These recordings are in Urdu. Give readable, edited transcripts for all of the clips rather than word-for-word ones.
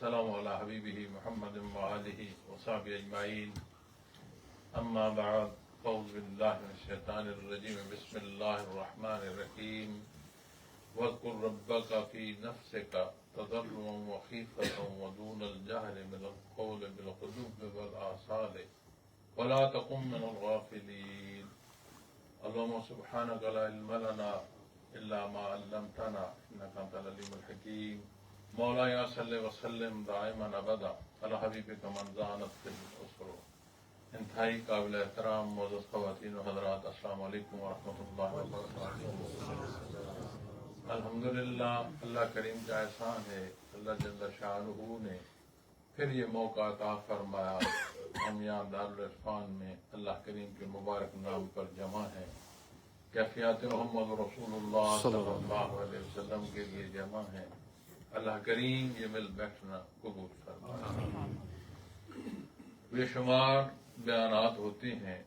والسلام على حبيبه محمد وآله وصحبه أجمعين. أما بعد، أعوذ بالله من الشيطان الرجيم. بسم الله الرحمن الرحيم. واذكر ربك في نفسك تضرعا وخيفة ودون الجهر من القول بالغدو والآصال ولا تكن من الغافلين. اللهم سبحانك لا علم لنا إلا ما علمتنا إنك أنت العليم الحكيم. مولاي صل وسلم دائما ابدا على حبیبک من زانت فی الاسر. انتہائی قابل احترام معزز خواتین و حضرات، السلام علیکم ورحمۃ اللہ وبرکاتہ. الحمدللہ، اللہ کریم کا احسان ہے. اللہ جل شانہ نے پھر یہ موقع عطا فرمایا. ہم یہاں دارالعرفان میں اللہ کریم کے مبارک نام پر جمع ہیں. کیفیات محمد رسول اللہ صلی اللہ علیہ وسلم کے لیے جمع ہیں. اللہ کریم یہ مل بیٹھنا قبول فرمائے. بے شمار بیانات ہوتے ہیں،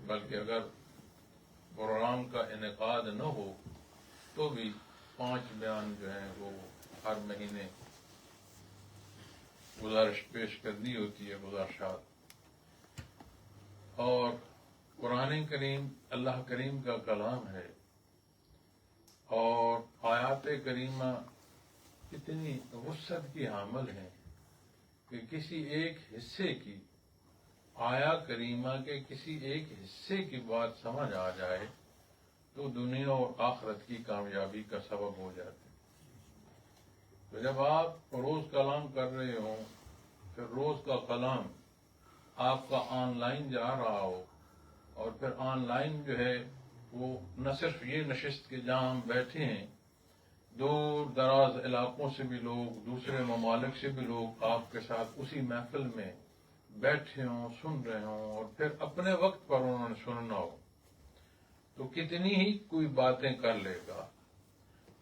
بلکہ اگر پروگرام کا انعقاد نہ ہو تو بھی 5 بیان جو ہیں وہ ہر مہینے گزارش پیش کرنی ہوتی ہے، گزارشات. اور قرآن کریم اللہ کریم کا کلام ہے، اور آیات کریمہ اتنی وسعت کی حامل ہیں کہ کسی ایک حصے کی آیا کریمہ کے کسی ایک حصے کی بات سمجھ آ جائے تو دنیا اور آخرت کی کامیابی کا سبب ہو جاتے. تو جب آپ روز کلام کر رہے ہوں، پھر روز کا کلام آپ کا آن لائن جا رہا ہو، اور پھر آن لائن جو ہے وہ نہ صرف یہ نشست کہ جہاں ہم بیٹھے ہیں، دور دراز علاقوں سے بھی لوگ، دوسرے ممالک سے بھی لوگ آپ کے ساتھ اسی محفل میں بیٹھے ہوں، سن رہے ہوں، اور پھر اپنے وقت پر انہوں نے سننا ہو تو کتنی ہی کوئی باتیں کر لے گا.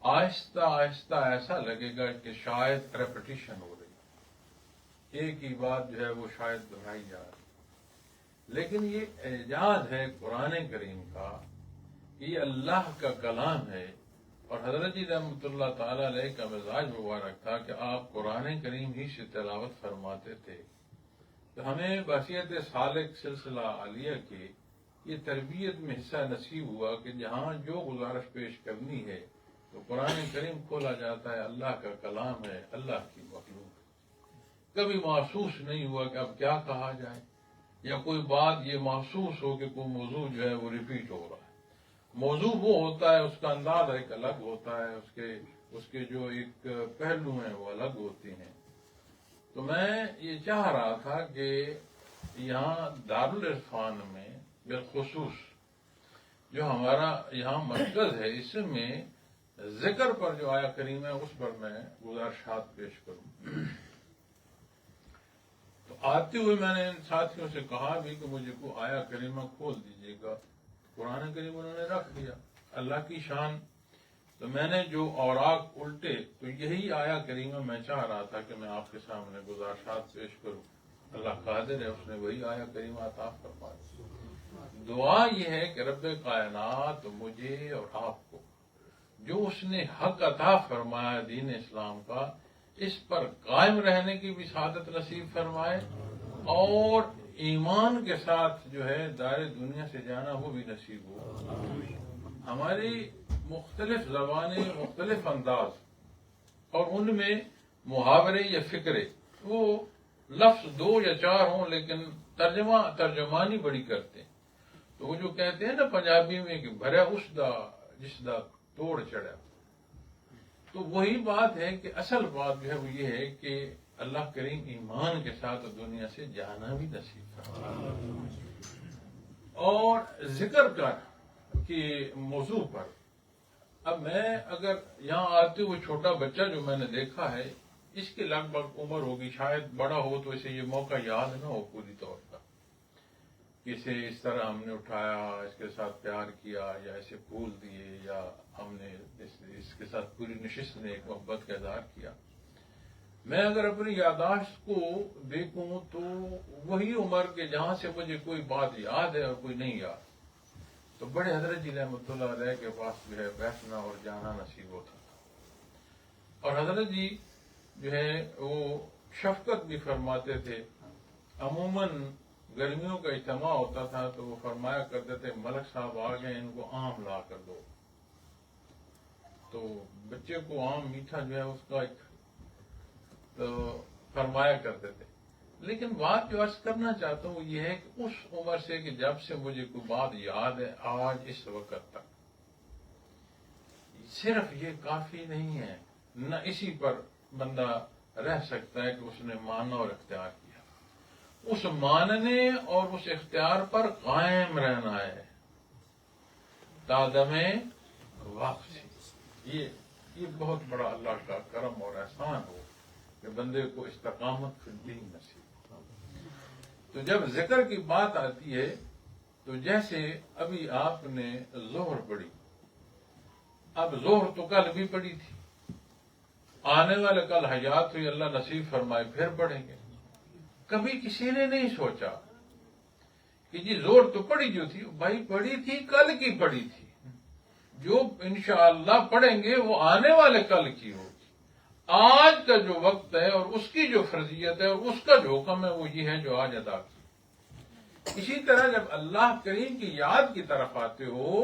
آہستہ آہستہ ایسا لگے گا کہ شاید ریپیٹیشن ہو رہی، ایک ہی بات جو ہے وہ شاید دہرائی جا رہی. لیکن یہ اعجاز ہے قرآن کریم کا کہ یہ اللہ کا کلام ہے. اور حضرت جی رحمۃ اللہ تعالی علیہ کا مزاج مبارک تھا کہ آپ قرآن کریم ہی سے تلاوت فرماتے تھے. تو ہمیں بحیثیت سالک سلسلہ عالیہ کی یہ تربیت میں حصہ نصیب ہوا کہ جہاں جو گزارش پیش کرنی ہے تو قرآن کریم کھولا جاتا ہے. اللہ کا کلام ہے، اللہ کی مخلوق. کبھی محسوس نہیں ہوا کہ اب کیا کہا جائے، یا کوئی بات یہ محسوس ہو کہ کوئی موضوع جو ہے وہ ریپیٹ ہو رہا ہے. موضوع وہ ہوتا ہے، اس کا انداز ایک الگ ہوتا ہے، اس کے جو ایک پہلو ہیں وہ الگ ہوتے ہیں. تو میں یہ چاہ رہا تھا کہ یہاں دارالعرفان میں بالخصوص جو ہمارا یہاں مرکز ہے، اس میں ذکر پر جو آیا کریم ہے اس پر میں گزارشات پیش کروں. تو آتے ہوئے میں نے ان ساتھیوں سے کہا بھی کہ مجھے کو آیا کریمہ کھول دیجیے گا. قرآن کریم انہوں نے رکھ دیا. اللہ کی شان. تو میں نے جو اوراق الٹے تو یہی آیا کریمہ میں چاہ رہا تھا کہ میں آپ کے سامنے گزارشات پیش کروں. اللہ قادر ہے، اس نے وہی آیا کریمہ عطا فرما دی. دعا یہ ہے کہ رب کائنات مجھے اور آپ کو جو اس نے حق عطا فرمایا دین اسلام کا، اس پر قائم رہنے کی بھی سعادت نصیب فرمائے، اور ایمان کے ساتھ جو ہے دار دنیا سے جانا وہ بھی نصیب ہو. ہماری مختلف زبانیں، مختلف انداز، اور ان میں محاورے یا فکرے، وہ لفظ 2 یا 4 ہوں لیکن ترجمانی بڑی کرتے ہیں. تو وہ جو کہتے ہیں نا پنجابی میں کہ بھریا اس دا جس دا توڑ چڑھا، تو وہی بات ہے کہ اصل بات جو ہے وہ یہ ہے کہ اللہ کریم ایمان کے ساتھ دنیا سے جانا بھی نصیب کرتا. اور ذکر کے موضوع پر اب میں اگر یہاں آتے ہوئے چھوٹا بچہ جو میں نے دیکھا ہے، اس کی لگ بھگ عمر ہوگی، شاید بڑا ہو تو اسے یہ موقع یاد نہ ہو پوری طور پر، اسے اس طرح ہم نے اٹھایا، اس کے ساتھ پیار کیا، یا اسے پھول دیے، یا ہم نے اس کے ساتھ پوری نشست نے ایک محبت کا اظہار کیا. میں اگر اپنی یادداشت کو دیکھوں تو وہی عمر کے جہاں سے مجھے کوئی بات یاد ہے اور کوئی نہیں یاد، تو بڑے حضرت جی رحمۃ اللہ علیہ کے پاس جو ہے بیٹھنا اور جانا نصیب ہوتا تھا. اور حضرت جی جو ہے وہ شفقت بھی فرماتے تھے. عموماً گرمیوں کا اجتماع ہوتا تھا تو وہ فرمایا کرتے تھے ملک صاحب آ گئے, ان کو آم لا کر دو. تو بچے کو آم میٹھا جو ہے اس کا ایک تو فرمایا کرتے تھے. لیکن بات جو عرض کرنا چاہتا ہوں وہ یہ ہے کہ اس عمر سے کہ جب سے مجھے کوئی بات یاد ہے آج اس وقت تک صرف یہ کافی نہیں ہے, نہ اسی پر بندہ رہ سکتا ہے کہ اس نے مانا اور اختیار کیا. اس ماننے اور اس اختیار پر قائم رہنا ہے تادم واپسی. یہ بہت بڑا اللہ کا کرم اور احسان ہو کہ بندے کو استقامت فی الدین نصیب. تو جب ذکر کی بات آتی ہے تو جیسے ابھی آپ نے ظہر پڑھی, اب ظہر تو کل بھی پڑھی تھی, آنے والے کل حیات ہوئی, اللہ نصیب فرمائے پھر پڑھیں گے. کبھی کسی نے نہیں سوچا کہ جی زور تو پڑی جو تھی بھائی پڑی تھی کل کی پڑی تھی, جو انشاءاللہ پڑھیں گے وہ آنے والے کل کی ہوگی. آج کا جو وقت ہے اور اس کی جو فرضیت ہے اور اس کا جو حکم ہے وہ یہ ہے جو آج ادا کی. اسی طرح جب اللہ کریم کی یاد کی طرف آتے ہو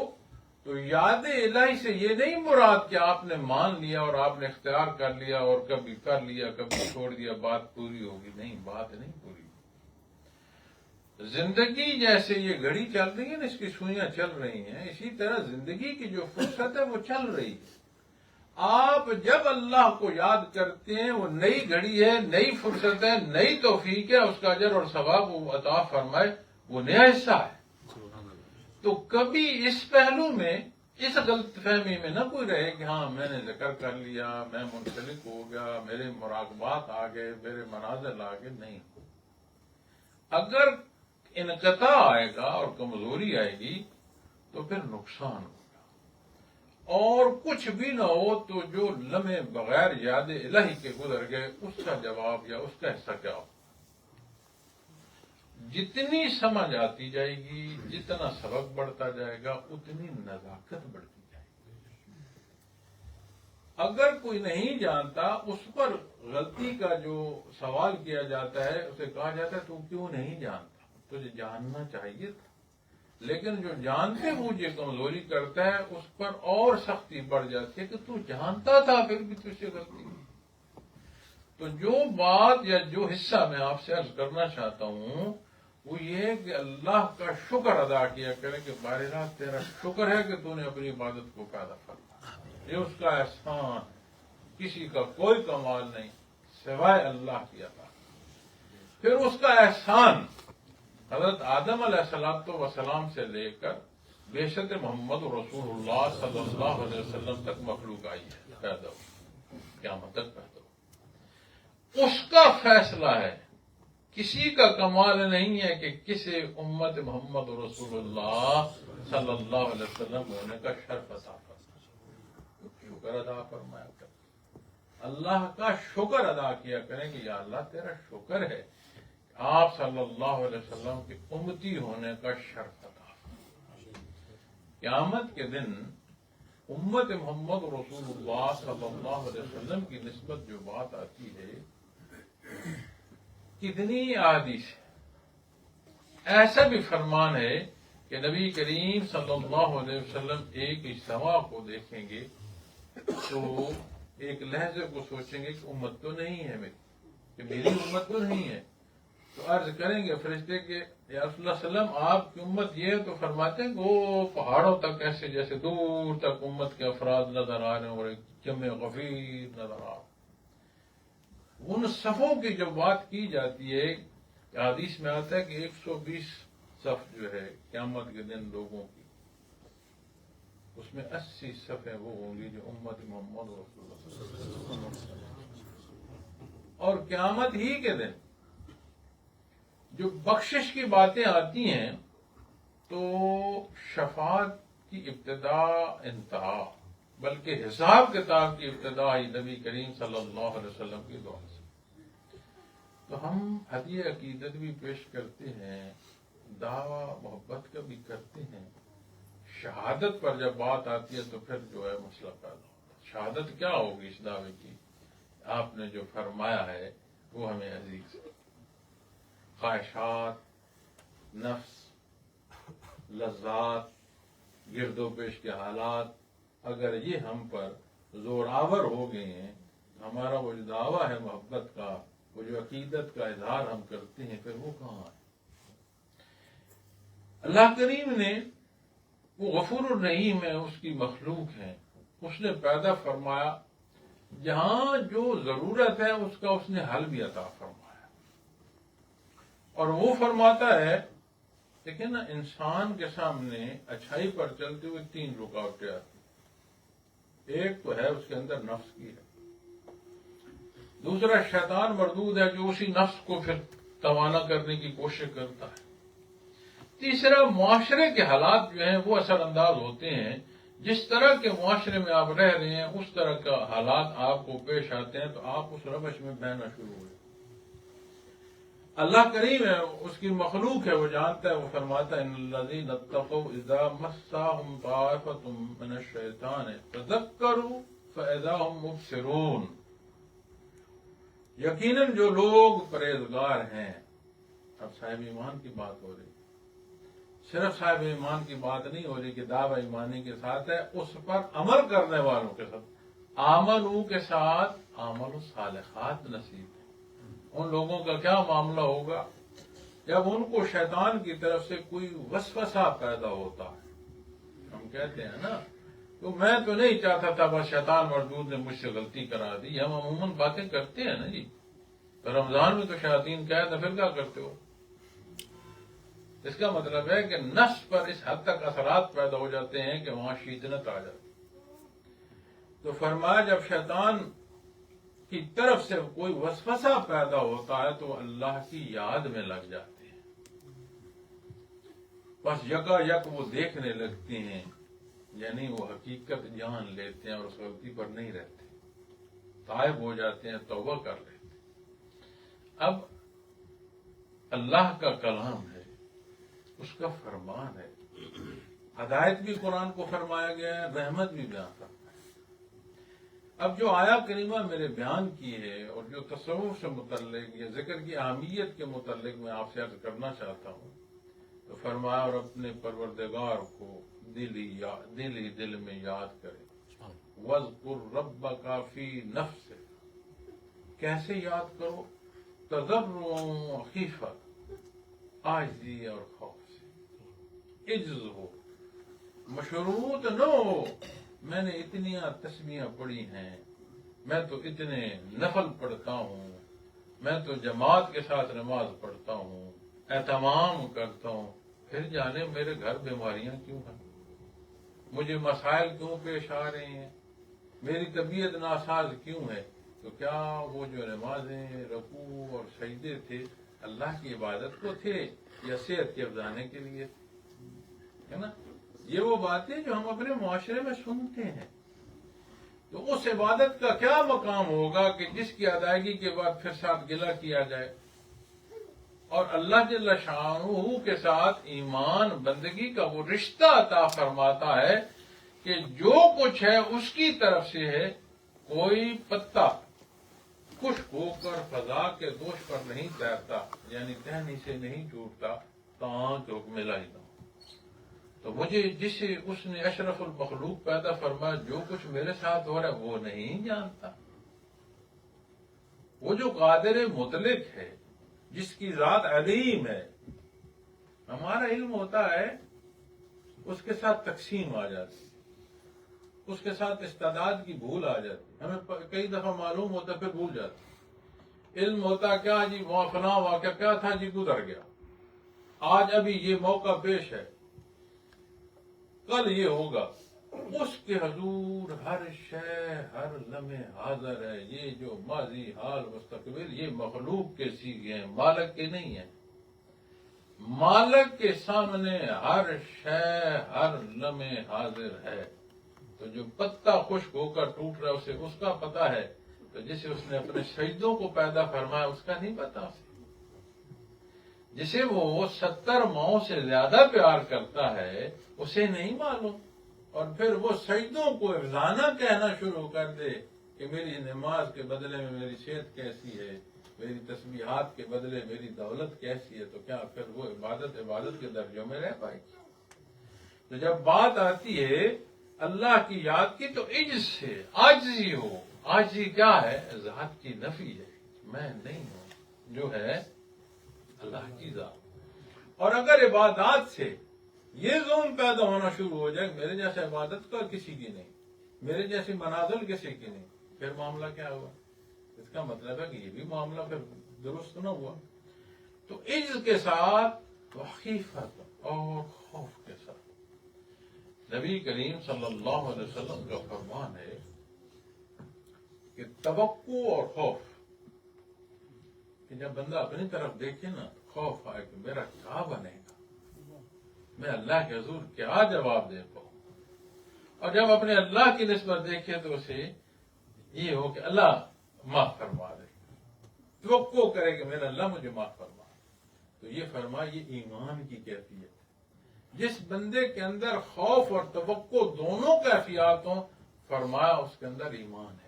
تو یاد الہی سے یہ نہیں مراد کہ آپ نے مان لیا اور آپ نے اختیار کر لیا اور کبھی کر لیا کبھی چھوڑ دیا بات پوری ہوگی. نہیں, بات نہیں پوری. زندگی جیسے یہ گھڑی چل رہی ہے نا, اس کی سوئیاں چل رہی ہیں, اسی طرح زندگی کی جو فرصت ہے وہ چل رہی ہے. آپ جب اللہ کو یاد کرتے ہیں وہ نئی گھڑی ہے, نئی فرصت ہے, نئی توفیق ہے, اس کا اجر اور ثواب وہ عطا فرمائے, وہ نیا حصہ ہے. تو کبھی اس پہلو میں اس غلط فہمی میں نہ کوئی رہے کہ ہاں میں نے ذکر کر لیا, میں منسلک ہو گیا, میرے مراقبات آ گئے, میرے منازل آ گئے. نہیں, اگر انقطاع آئے گا اور کمزوری آئے گی تو پھر نقصان ہوگا. اور کچھ بھی نہ ہو تو جو لمحے بغیر یاد الہی کے گزر گئے اس کا جواب یا اس کا حصہ کیا ہو. جتنی سمجھ آتی جائے گی, جتنا سبق بڑھتا جائے گا, اتنی نزاکت بڑھتی جائے گی. اگر کوئی نہیں جانتا اس پر غلطی کا جو سوال کیا جاتا ہے اسے کہا جاتا ہے تو کیوں نہیں جانتا, تجھے جاننا چاہیے تھا. لیکن جو جانتے مجھے کمزوری کرتا ہے اس پر اور سختی بڑھ جاتی ہے کہ تو جانتا تھا پھر بھی تجھ سے غلطی. تو جو بات یا جو حصہ میں آپ سے عرض کرنا چاہتا ہوں وہ یہ ہے کہ اللہ کا شکر ادا کیا کرے کہ بارہا تیرا شکر ہے کہ تو نے اپنی عبادت کو پیدا کرنا. یہ اس کا احسان, کسی کا کوئی کمال نہیں سوائے اللہ کی عطا. پھر اس کا احسان حضرت آدم علیہ الصلوۃ والسلام سے لے کر بیشت محمد رسول اللہ صلی اللہ علیہ وسلم تک مخلوق آئی ہے, پیدا ہو, قیامت تک پیدا ہو. اس کا فیصلہ ہے, کسی کا کمال نہیں ہے کہ کسی امت محمد رسول اللہ صلی اللہ علیہ وسلم ہونے کا شرف عطا فرمایا. شکر ادا فرمایا کر, اللہ کا شکر ادا کیا کریں کہ یا اللہ تیرا شکر ہے آپ صلی اللہ علیہ وسلم کے امتی ہونے کا شرف عطا. قیامت کے دن امت محمد رسول اللہ صلی اللہ علیہ وسلم کی نسبت جو بات آتی ہے کتنی احادیث ہے. ایسا بھی فرمان ہے کہ نبی کریم صلی اللہ علیہ وسلم ایک اجتماع کو دیکھیں گے تو ایک لہجے کو سوچیں گے کہ امت تو نہیں ہے میری, کہ میری امت تو نہیں ہے. تو عرض کریں گے فرشتے کے یا رسول اللہ علیہ وسلم آپ کی امت یہ ہے, تو فرماتے ہیں کہ وہ پہاڑوں تک ایسے جیسے دور تک امت کے افراد نظر آ رہے ہیں اور ایک جمع غفیر نظر آ رہا. ان صفوں کی جب بات کی جاتی ہے حدیث میں آتا ہے کہ 120 صف جو ہے قیامت کے دن لوگوں کی, اس میں 80 صفیں وہ ہوں گی جو امت محمد رسول اللہ صلی اللہ علیہ وسلم. اور قیامت ہی کے دن جو بخشش کی باتیں آتی ہیں تو شفاعت کی ابتدا انتہا بلکہ حساب کتاب کی ابتدا ہی نبی کریم صلی اللہ علیہ وسلم کی دعا سے. تو ہم ہدیہ عقیدت بھی پیش کرتے ہیں, دعویٰ محبت کا بھی کرتے ہیں. شہادت پر جب بات آتی ہے تو پھر جو ہے مسئلہ پیدا ہوتا ہے. شہادت کیا ہوگی اس دعوے کی؟ آپ نے جو فرمایا ہے وہ ہمیں عزیز ہے۔ خواہشات، نفس، لذات، گرد و پیش کے حالات، اگر یہ ہم پر زور آور ہو گئے ہیں، ہمارا وہ جو دعویٰ ہے محبت کا، وہ جو عقیدت کا اظہار ہم کرتے ہیں، پھر وہ کہاں ہے؟ اللہ کریم نے، وہ غفور الرحیم ہے، اس کی مخلوق ہے، اس نے پیدا فرمایا، جہاں جو ضرورت ہے اس کا اس نے حل بھی عطا فرمایا، اور وہ فرماتا ہے، دیکھیں نا، انسان کے سامنے اچھائی پر چلتے ہوئے 3 رکاوٹیں آتی، ایک تو ہے اس کے اندر نفس کی ہے، دوسرا شیطان مردود ہے جو اسی نفس کو پھر توانا کرنے کی کوشش کرتا ہے، تیسرا معاشرے کے حالات جو ہیں وہ اثر انداز ہوتے ہیں، جس طرح کے معاشرے میں آپ رہ رہے ہیں اس طرح کا حالات آپ کو پیش آتے ہیں تو آپ اس روش میں بہنا شروع ہو جائیں۔ اللہ کریم ہے، اس کی مخلوق ہے، وہ جانتا ہے، وہ فرماتا ہے ان الذین اتقوا اذا مسهم طائفة من الشیطان تذکروا فاذا هم مبصرون، یقیناً جو لوگ پرہیزگار ہیں، اب صاحب ایمان کی بات ہو رہی، صرف صاحب ایمان کی بات نہیں ہو رہی کہ دعوی ایمانی کے ساتھ ہے، اس پر عمل کرنے والوں کے ساتھ، آمنو کے ساتھ عمل الصالحات نصیب ہے۔ ان لوگوں کا کیا معاملہ ہوگا جب ان کو شیطان کی طرف سے کوئی وسوسہ پیدا ہوتا ہے؟ ہم کہتے ہیں نا، تو میں تو نہیں چاہتا تھا، بس شیطان مردود نے مجھ سے غلطی کرا دی، ہم عموماً باتیں کرتے ہیں نا جی، تو رمضان میں تو شیاطین کہتے ہیں، پھر کیا کرتے ہو؟ اس کا مطلب ہے کہ نفس پر اس حد تک اثرات پیدا ہو جاتے ہیں کہ وہاں شیطنت آ جاتی۔ تو فرمایا جب شیطان کی طرف سے کوئی وسوسہ پیدا ہوتا ہے تو اللہ کی یاد میں لگ جاتے ہیں، بس یکا یک وہ دیکھنے لگتے ہیں، یعنی وہ حقیقت جان لیتے ہیں اور اس غلطی پر نہیں رہتے، تائب ہو جاتے ہیں، توبہ کر لیتے ہیں۔ اب اللہ کا کلام ہے، اس کا فرمان ہے، ہدایت بھی قرآن کو فرمایا گیا ہے، رحمت بھی بیان کرتا ہے۔ اب جو آیا کریمہ میرے بیان کی ہے اور جو تصوف سے متعلق یا ذکر کی اہمیت کے متعلق میں آپ سے عرض کرنا چاہتا ہوں، تو فرمایا اور اپنے پروردگار کو دل میں یاد کرے، وَاذْكُرْ رَبَّكَ فِي نَفْسِكَ، کیسے یاد کرو؟ تضرعا وخیفۃ، عاجزی اور خوف سے، عجز ہو، مشروط نہ ہو میں نے اتنی تسبیحاں پڑھی ہیں، میں تو اتنے نفل پڑھتا ہوں، میں تو جماعت کے ساتھ نماز پڑھتا ہوں، اہتمام کرتا ہوں، پھر جانے میرے گھر بیماریاں کیوں ہیں، مجھے مسائل کیوں پیش آ رہے ہیں، میری طبیعت ناساز کیوں ہے؟ تو کیا وہ جو نمازیں، رکوع اور سجدے تھے اللہ کی عبادت کو تھے یا صحت کے افزانے کے لیے؟ ہے نا، یہ وہ باتیں جو ہم اپنے معاشرے میں سنتے ہیں۔ تو اس عبادت کا کیا مقام ہوگا کہ جس کی ادائیگی کے بعد پھر ساتھ گلہ کیا جائے؟ اور اللہ جل شانہ کے ساتھ ایمان بندگی کا وہ رشتہ عطا فرماتا ہے کہ جو کچھ ہے اس کی طرف سے ہے، کوئی پتا خشک ہو کر فضا کے دوش پر نہیں تیرتا، یعنی ٹہنی سے نہیں ٹوٹتا تاکہ حکم الہی نہ ہو۔ تو مجھے جسے اس نے اشرف المخلوق پیدا فرمایا، جو کچھ میرے ساتھ ہو رہا ہے وہ نہیں جانتا۔ وہ جو قادر مطلق ہے، جس کی ذات علیم ہے، ہمارا علم ہوتا ہے اس کے ساتھ تقسیم آ جاتی، اس کے ساتھ استعداد کی بھول آ جاتی، ہمیں کئی دفعہ معلوم ہوتا پھر بھول جاتی۔ علم ہوتا کیا جی، فلاں واقعہ کیا تھا جی، گزر گیا، آج ابھی یہ موقع پیش ہے، کل یہ ہوگا، اس کے حضور ہر شے ہر لمحے حاضر ہے۔ یہ جو ماضی، حال، مستقبل، یہ مخلوق کے سیغے ہیں، مالک کے نہیں ہیں۔ مالک کے سامنے ہر شے ہر لمحے حاضر ہے۔ تو جو پتا خشک ہو کر ٹوٹ رہا ہے اسے اس کا پتا ہے، تو جسے اس نے اپنے سجدوں کو پیدا فرمایا اس کا نہیں پتا اسے۔ جسے وہ 70 ماؤں سے زیادہ پیار کرتا ہے اسے نہیں معلوم، اور پھر وہ سجدوں کو افزانہ کہنا شروع کر دے کہ میری نماز کے بدلے میں میری صحت کیسی ہے، میری تسبیحات کے بدلے میری دولت کیسی ہے، تو کیا پھر وہ عبادت کے درجوں میں رہ پائے گی؟ تو جب بات آتی ہے اللہ کی یاد کی تو عجز سے عاجزی ہو. عاجزی کیا ہے؟ ذات کی نفی ہے، میں نہیں ہوں، جو ہے اللہ کی ذات. اور اگر عبادات سے یہ ظلم پیدا ہونا شروع ہو جائے میرے جیسے عبادت کا کسی کی نہیں، میرے جیسی منازل کسی کی نہیں، پھر معاملہ کیا ہوا؟ اس کا مطلب ہے کہ یہ بھی معاملہ پھر درست نہ ہوا. تو عجز کے ساتھ وخیفت اور خوف کے ساتھ نبی کریم صلی اللہ علیہ وسلم کا فرمان ہے کہ توقع اور خوف، کہ جب بندہ اپنی طرف دیکھے نا خوف آئے کہ میرا کیا بنے گا، میں اللہ کے حضور کیا جواب دے پاؤں. اور جب اپنے اللہ کی نسبت دیکھے تو اسے یہ ہو کہ اللہ معاف فرما دے، توقع کرے کہ میرا اللہ مجھے معاف فرما. تو یہ فرما یہ ایمان کی کیفیت ہے. جس بندے کے اندر خوف اور توقع دونوں کیفیات ہوں، فرمایا اس کے اندر ایمان ہے.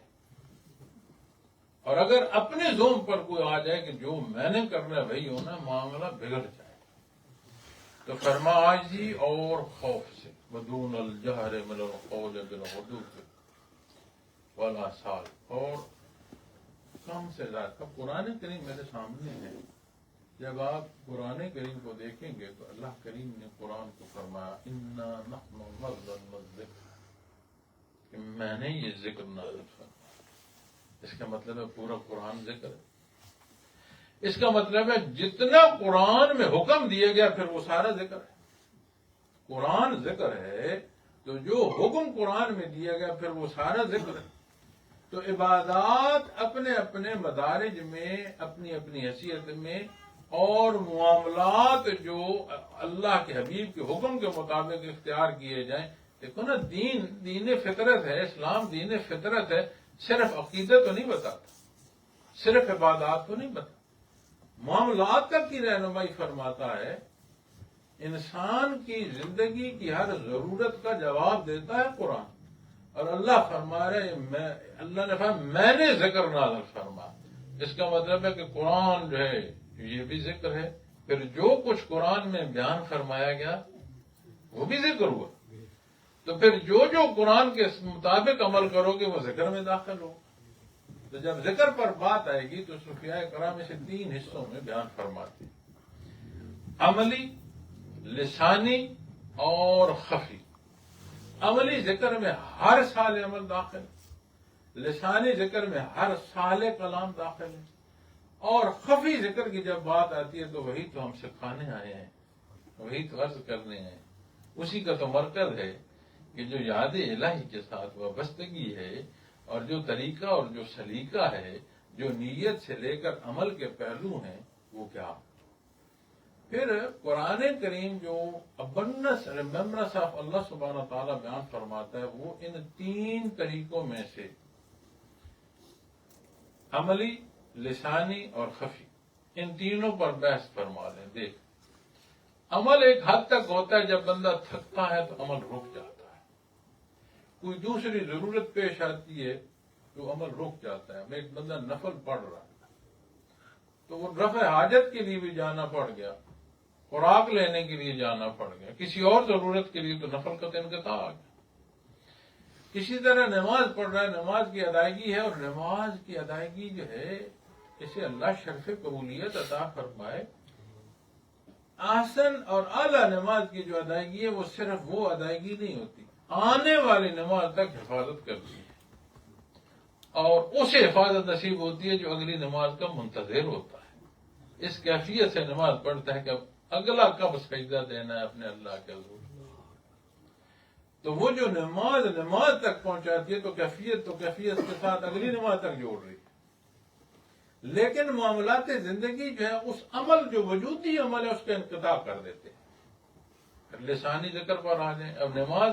اور اگر اپنے زوم پر کوئی آ جائے کہ جو میں نے کرنا ہے وہی ہونا، معاملہ بگڑ جائے. تو فرما عاجزی اور خوف سے بدون الجہر من القول بالغدو والآصال، اور کم سے زیادہ. قرآن کریم میرے سامنے ہے، جب آپ قرآن کریم کو دیکھیں گے تو اللہ کریم نے قرآن کو فرمایا انا نحن نزلنا الذکر، کہ میں نے یہ ذکر نازل فرمایا. اس کا مطلب ہے پورا قرآن ذکر ہے. اس کا مطلب ہے جتنا قرآن میں حکم دیا گیا پھر وہ سارا ذکر ہے. قرآن ذکر ہے تو جو حکم قرآن میں دیا گیا پھر وہ سارا ذکر ہے. تو عبادات اپنے اپنے مدارج میں، اپنی اپنی حیثیت میں، اور معاملات جو اللہ کے حبیب کے حکم کے مطابق اختیار کیے جائیں. دیکھو نا، دین فطرت ہے، اسلام دین فطرت ہے. صرف عقیدہ تو نہیں بتاتا، صرف عبادات تو نہیں بتاتا، معاملات تک کی رہنمائی فرماتا ہے. انسان کی زندگی کی ہر ضرورت کا جواب دیتا ہے قرآن. اور اللہ فرما رہے اللہ نے فرمایا میں نے ذکر نازل فرما. اس کا مطلب ہے کہ قرآن جو ہے یہ بھی ذکر ہے. پھر جو کچھ قرآن میں بیان فرمایا گیا وہ بھی ذکر ہوا. تو پھر جو قرآن کے مطابق عمل کرو گے وہ ذکر میں داخل ہو. تو جب ذکر پر بات آئے گی تو صوفیاء کرام اسے 3 حصوں میں بیان فرماتے ہیں: عملی، لسانی اور خفی. عملی ذکر میں ہر سال عمل داخل، لسانی ذکر میں ہر سال کلام داخل ہے، اور خفی ذکر کی جب بات آتی ہے تو وہی تو ہم سکھانے آئے ہیں، وہی تو عرض کرنے ہیں. اسی کا تو مرکز ہے کہ جو یاد الہی کے ساتھ وابستگی ہے، اور جو طریقہ اور جو سلیقہ ہے، جو نیت سے لے کر عمل کے پہلو ہیں، وہ کیا. پھر قرآن کریم جو ابنس ریمبرنس آف اللہ سبحانہ تعالیٰ بیان فرماتا ہے وہ ان 3 طریقوں میں سے عملی، لسانی اور خفی، ان تینوں پر بحث فرما لیں. دیکھ، عمل ایک حد تک ہوتا ہے، جب بندہ تھکتا ہے تو عمل رک جاتا ہے. کوئی دوسری ضرورت پیش آتی ہے تو عمل رک جاتا ہے. ایک بندہ نفل پڑھ رہا ہے تو وہ رفع حاجت کے لیے بھی جانا پڑ گیا، خوراک لینے کے لیے جانا پڑ گیا، کسی اور ضرورت کے لیے تو نفل کا انقطاع آ گیا. اسی طرح نماز پڑھ رہا ہے، نماز کی ادائیگی ہے، اور نماز کی ادائیگی جو ہے اسے اللہ شرف قبولیت عطا فرمائے. احسن اور اعلیٰ نماز کی جو ادائیگی ہے وہ صرف وہ ادائیگی نہیں ہوتی، آنے والی نماز تک حفاظت کرتی ہے، اور اسے حفاظت نصیب ہوتی ہے جو اگلی نماز کا منتظر ہوتا ہے. اس کیفیت سے نماز پڑھتا ہے کہ اگلا کب سجدہ دینا ہے اپنے اللہ کے حضور. تو وہ جو نماز تک پہنچاتی ہے تو کیفیت کے ساتھ اگلی نماز تک جوڑ رہی ہے. لیکن معاملات زندگی جو ہے اس عمل جو وجودی عمل ہے اس کا انقطاع کر دیتے ہیں. لسانی ذکر پر آ جائیں. اب نماز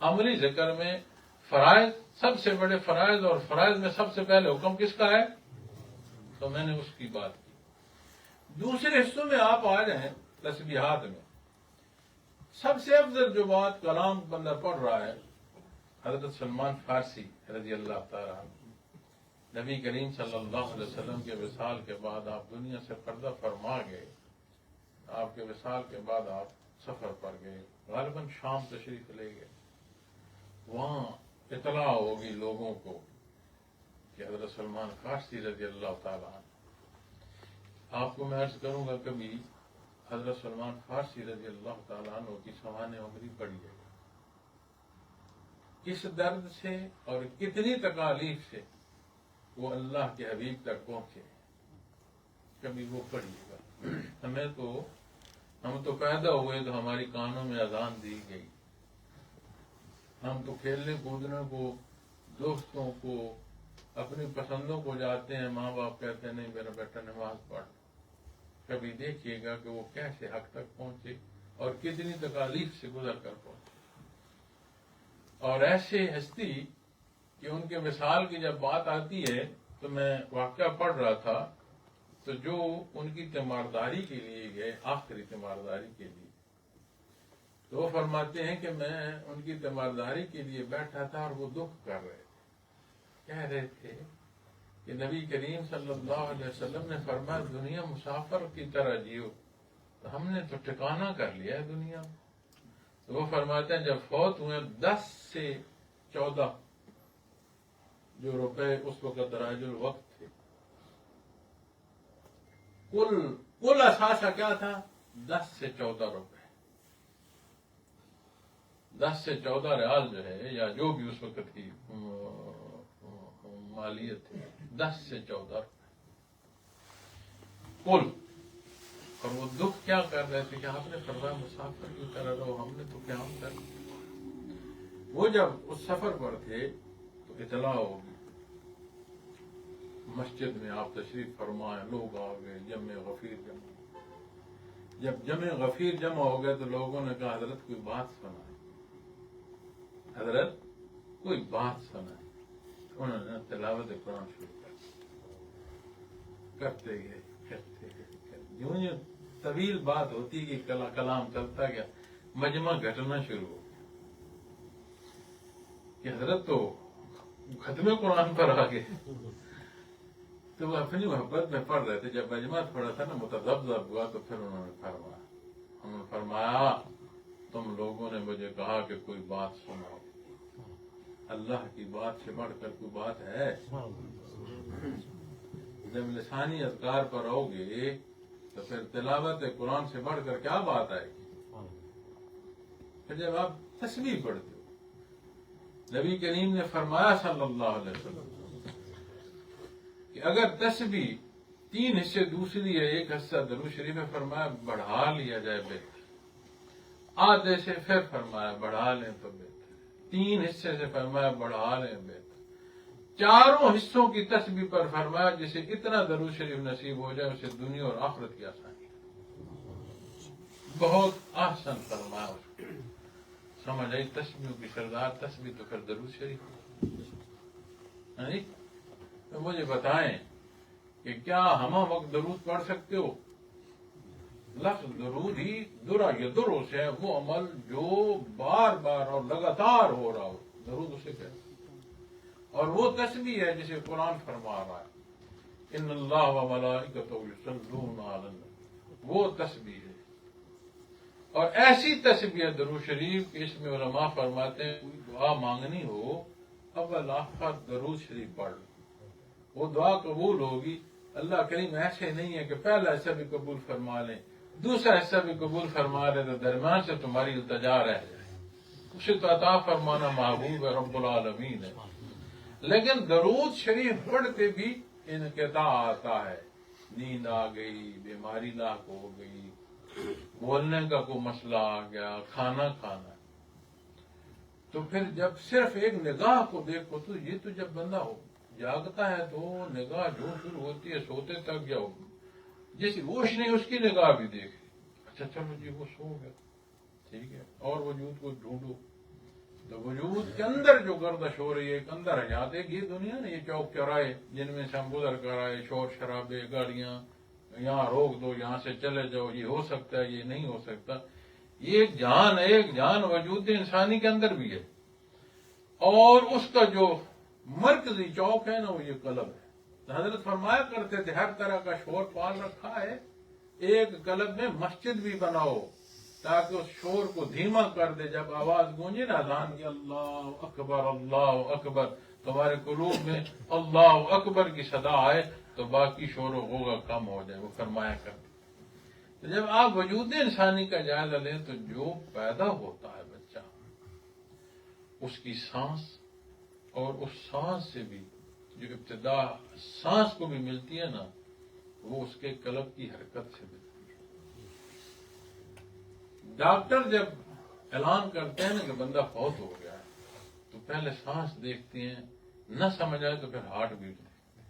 عملی ذکر میں فرائض، سب سے بڑے فرائض، اور فرائض میں سب سے پہلے حکم کس کا ہے؟ تو میں نے اس کی بات کی. دوسرے حصوں میں آپ آ جائیں تسبیحات میں. سب سے افضل جو بات کلام بندہ پڑھ رہا ہے، حضرت سلمان فارسی رضی اللہ تعالیٰ عنہ نبی کریم صلی اللہ علیہ وسلم کے وصال کے بعد آپ دنیا سے پردہ فرما گئے. آپ کے وصال کے بعد آپ سفر پر گئے، غالباً شام تشریف لے گئے. وہاں اطلاع ہوگی لوگوں کو کہ حضرت سلمان فارسی رضی اللہ تعالیٰ عنہ. آپ کو میں عرض کروں گا کبھی حضرت سلمان فارسی رضی اللہ تعالیٰ عنہ کی سوانح عمری پڑی ہے، کس درد سے اور کتنی تکالیف سے وہ اللہ کے حبیب تک پہنچے، کبھی وہ پڑھیے گا. ہم تو پیدا ہوئے تو ہماری کانوں میں اذان دی گئی. ہم تو کھیلنے کودنے کو، دوستوں کو، اپنی پسندوں کو جاتے ہیں، ماں باپ کہتے ہیں نہیں میرا بیٹا نماز پڑھ. کبھی دیکھیے گا کہ وہ کیسے حق تک پہنچے اور کتنی تکالیف سے گزر کر پہنچے. اور ایسے ہستی کہ ان کے وصال کی جب بات آتی ہے تو میں واقعہ پڑھ رہا تھا، تو جو ان کی تیمارداری کے لیے گئے، آخری تیمارداری کے لیے، تو وہ فرماتے ہیں کہ میں ان کی تیمارداری کے لیے بیٹھا تھا اور وہ دکھ کر رہے تھے. کہہ رہے تھے کہ نبی کریم صلی اللہ علیہ وسلم نے فرمایا دنیا مسافر کی طرح جیو، تو ہم نے تو ٹھکانہ کر لیا ہے دنیا. تو وہ فرماتے ہیں جب فوت ہوئے 10 سے 14 جو روپے اس وقت راج الوقت تھے، کل اثاثہ کیا تھا؟ 10 سے 14 روپے. 10 سے 14 ریال جو ہے، یا جو بھی اس وقت کی مالیت تھی، 10 سے 14 روپے کل. اور وہ دکھ کیا کر رہے تھے کہ آپ نے فرمایا مسافر کی طرح رہو، ہم نے تو قیام کر لیا. وہ جب اس سفر پر تھے تو اطلاع ہوگی، مسجد میں آپ تشریف فرمائیں، لوگ آ گئے، جمع غفیر جمع. جب جمع غفیر جمع ہو گئے تو لوگوں نے کہا حضرت کوئی بات سنائے، حضرت کوئی بات سنائے. انہوں نے تلاوت قرآن شروع کرتے گئے یوں یوں طویل بات ہوتی کہ کلام چلتا گیا، مجمع گھٹنا شروع ہو گیا کہ حضرت تو ختم قرآن پر آ گئے. تو وہ اپنی محبت میں پڑھ رہے تھے. جب مجمع تھوڑا سا نا متذبذب ہوا تو پھر انہوں نے فرمایا تم لوگوں نے مجھے کہا کہ کوئی بات سناؤ، اللہ کی بات سے بڑھ کر کوئی بات ہے؟ جب لسانی اذکار پر آؤ گے تو پھر تلاوت قرآن سے بڑھ کر کیا بات آئے گی؟ پھر جب آپ تسبیح پڑھتے ہو، نبی کریم نے فرمایا صلی اللہ علیہ وسلم کہ اگر تسبیح 3 حصے دوسری ہے، 1 حصہ درود شریف ہے، فرمایا بڑھا لیا جائے بہتر. آدھے سے پھر فرمایا بڑھا لیں تو بہتر. 3 حصے سے فرمایا بڑھا لیں بہتر. 4 حصوں کی تسبیح پر فرمایا جسے اتنا درود شریف نصیب ہو جائے اسے دنیا اور آخرت کی آسانی. بہت احسن فرمایا اس کو. سمجھ آئی تسبیحوں کی سردار تسبیح تو پھر درود شریف. تو مجھے بتائیں کہ کیا ہم وقت درود پڑھ سکتے ہو؟ لفظ درود ہی درا یا درو سے وہ عمل جو بار بار اور لگاتار ہو رہا ہو، درود اسے کہتے. اور وہ تسبیح ہے جسے قرآن فرما رہا ہے ان اللہ و ملائکتہ یصلون علی النبی، وہ تسبیح ہے. اور ایسی تسبیح درود شریف کہ اس میں علماء فرماتے ہیں کوئی دعا مانگنی ہو اول آخر درود شریف پڑھ لو، وہ دعا قبول ہوگی. اللہ کریم ایسے نہیں ہے کہ پہلا حصہ بھی قبول فرما لیں، دوسرا حصہ بھی قبول فرما لیں تو درمیان سے تمہاری التجا رہ جائے. اسے تو عطا فرمانا محبوب ہے، رب العالمین ہے. لیکن درود شریف پڑھتے بھی انقطاع آتا ہے، نیند آ گئی، بیماری لاحق ہو گئی، بولنے کا کوئی مسئلہ آ گیا، کھانا کھانا. تو پھر جب صرف ایک نگاہ کو دیکھو تو یہ تو جب بندہ ہو جاگتا ہے تو نگاہ جو شروع ہوتی ہے سوتے تک یا جیسی روشنی اس کی نگاہ بھی دیکھے. اچھا چلو جی وہ سو گیا، ٹھیک ہے، اور وجود کو ڈھونڈو. تو وجود کے اندر جو گردش ہو رہی ہے ایک اندر حیات ہے. یہ دنیا نا، یہ چوک چوراہے جن میں سے ہم گزر کر آئے، شور شرابے، گاڑیاں، یہاں روک دو، یہاں سے چلے جاؤ، یہ ہو سکتا ہے، یہ نہیں ہو سکتا. یہ ایک جان وجود انسانی کے اندر بھی ہے. اور اس کا جو مرکزی چوک ہے نا وہ یہ قلب ہے. حضرت فرمایا کرتے تھے ہر طرح کا شور پال رکھا ہے، ایک قلب میں مسجد بھی بناؤ تاکہ اس شور کو دھیما کر دے. جب آواز گونجے نا اذان کی اللہ اکبر اللہ اکبر، تمہارے قلوب میں اللہ اکبر کی صدا آئے تو باقی شور و غوغا کم ہو جائے. وہ فرمایا کرتے. تو جب آپ وجود انسانی کا جائزہ لیں تو جو پیدا ہوتا ہے بچہ، اس کی سانس اور اس سانس سے بھی جو ابتدا سانس کو بھی ملتی ہے نا، وہ اس کے قلب کی حرکت سے ملتی ہے. ڈاکٹر جب اعلان کرتے ہیں نا کہ بندہ فوت ہو گیا ہے تو پہلے سانس دیکھتے ہیں، نہ سمجھ آئے تو پھر ہارٹ بیٹ دیکھتے ہیں.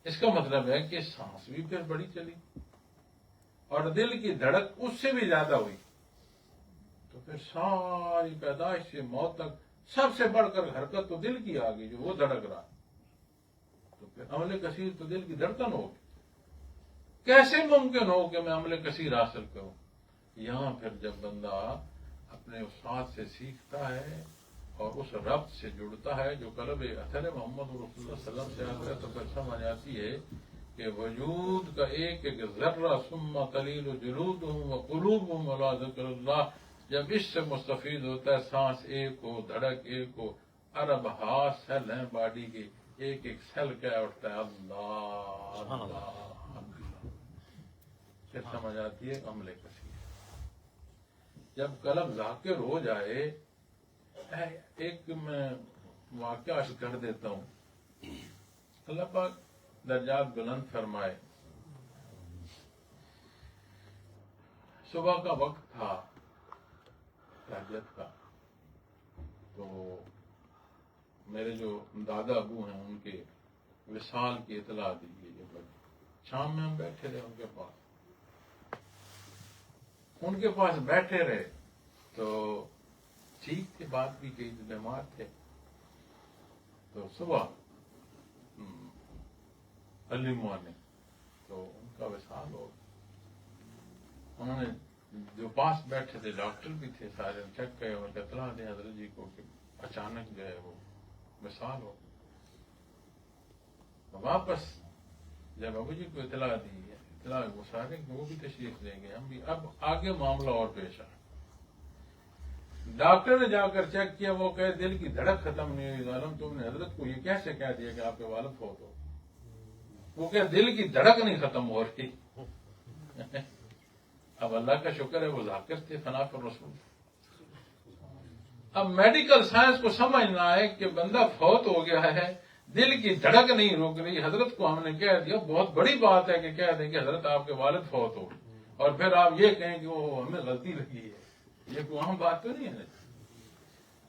اس کا مطلب ہے کہ سانس بھی پھر بڑی چلی اور دل کی دھڑک اس سے بھی زیادہ ہوئی، تو پھر ساری پیدائش سے موت تک سب سے بڑھ کر حرکت تو دل کی آ گئی جو وہ دھڑک رہا. تو پھر عمل کثیر تو دل کی دھڑکن ہوگی. کیسے ممکن ہو کہ میں عمل کثیر حاصل کروں؟ یہاں پھر جب بندہ اپنے استاد سے سیکھتا ہے اور اس ربط سے جڑتا ہے جو قلب اثر محمد رسول اللہ صلی اللہ علیہ وسلم سے آتا ہے، تو پھر سمجھ آتی ہے کہ وجود کا ایک ایک ذرہ ثم قلیل جلودہم وقلوبہم علی ذکر اللہ جب اس سے مستفید ہوتا ہے، سانس ایک ہو، دھڑک ایک ہو، ارب ہاتھ سیل ہیں باڈی کے، ایک ایک سیل کیا اٹھتا ہے اللہ اللہ اللہ. پھر سمجھ آتی ہے عمل کثیر. جب قلب ذاکر ہو جائے، ایک میں واقعہ عرض کر دیتا ہوں. اللہ پاک درجات بلند فرمائے. صبح کا وقت تھا تہجد کا، تو میرے جو دادا ابو ہیں ان کے وصال کی اطلاع دی گئی. شام میں ہم بیٹھے رہے ان کے پاس بیٹھے رہے تو ٹھیک تھے، بات بھی کہی، بیمار تھے. تو صبح ارلی مارننگ تو ان کا وصال ہو. انہوں نے جو پاس بیٹھے تھے ڈاکٹر بھی تھے سارے، چیک کرے اور اطلاع دیں حضرت جی کو کہ اچانک جو ہے وہ وصال ہو. واپس جب ابو جی کو اطلاع دی ہے، اطلاع وہ سارے وہ بھی تشریف لیں گے، ہم بھی. اب آگے معاملہ اور پیش آیا. ڈاکٹر نے جا کر چیک کیا، وہ کہے دل کی دھڑک ختم نہیں ہوئی. ظالم تم نے حضرت کو یہ کیسے کہہ دیا کہ آپ کے والد فوت ہو؟ وہ کہ دل کی دھڑک نہیں ختم ہو رہی. اب اللہ کا شکر ہے وہ ذاکر تھے فنا پر رسول. اب میڈیکل سائنس کو سمجھنا ہے کہ بندہ فوت ہو گیا ہے، دل کی دھڑک نہیں روک رہی. حضرت کو ہم نے کہہ دیا، بہت بڑی بات ہے کہ کہہ دیں کہ حضرت آپ کے والد فوت ہو، اور پھر آپ یہ کہیں کہ وہ ہمیں غلطی لگی ہے. یہ کوئی عام بات تو نہیں ہے.